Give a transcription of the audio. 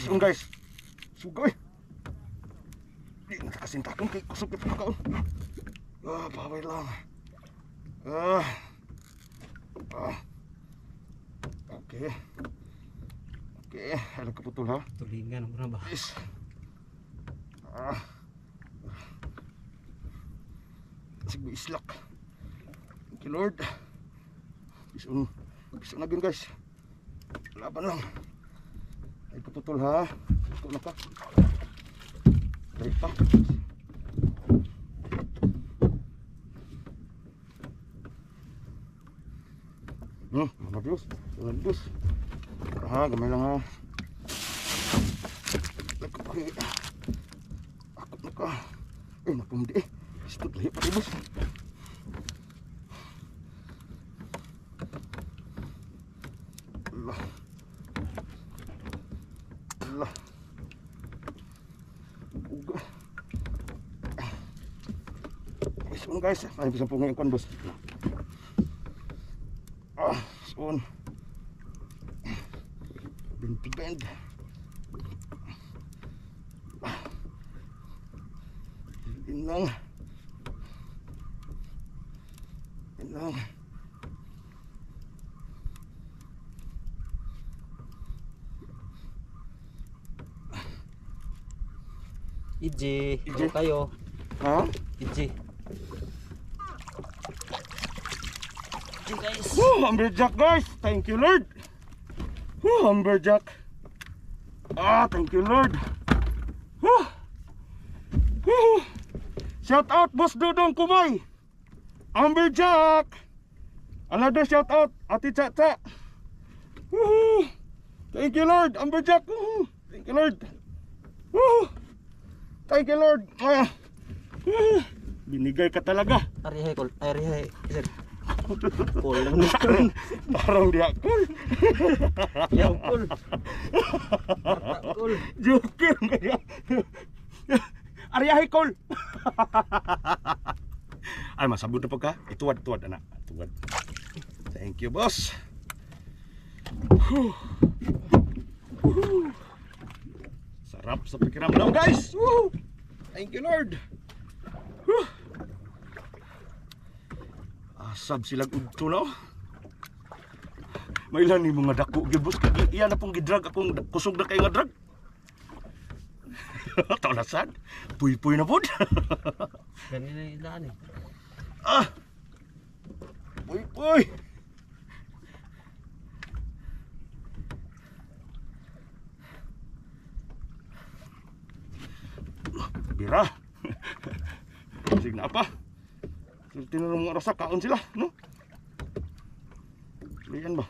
Isun guys. Sugay. Di nakasintakon kay kusog ito na kaon. Baway lang. Okay. Okay, alam kaputol ha. Tulingan mo na ba? Yes. Sige islak. Thank you Lord. Isun na gin guys. Laban lang. Ay kaputol ha. Ito na ka. Dari pa. Mga Diyos. Mga Diyos. Gamay lang ha. Nagkapaki. Akot na ka. Napumdi eh. Istot lahi pati boss. Allah. Allah. Uga. Isun guys. Ay bisa pungin kon boss. Isun. Bend to bend. Yun lang. Yun lang. Iji, iji kayo. Ha? Iji. Iji guys. Lumberjack guys. Thank you Lord. Lumberjack. Thank you Lord. Shout out Boss Dudong Kumay. Lumberjack. Another shout out Ate Chacha. Thank you Lord. Lumberjack. Thank you Lord. Thank you Lord. Binigay ka talaga. Arihay kol. Arihay. Kol lang na. Parang dia cool. Yaw kol. Kol. Joker kaya. Ariyahay kol. Ay masabot na pagka. Ituwad anak. Tuwad. Thank you boss. Sarap sa pakiramdam guys. Thank you Lord. Asab silang udto na. Mailan ni mga dako gibos kay iya na pong gidrag akong kusog na kay nga drag. Tolasan. Puy-puy na pod. Ganyan na ilaan eh. Puy-puy. Bira. Sige na pa. Tinurong mga rasa kaon sila, no? Liyan ba?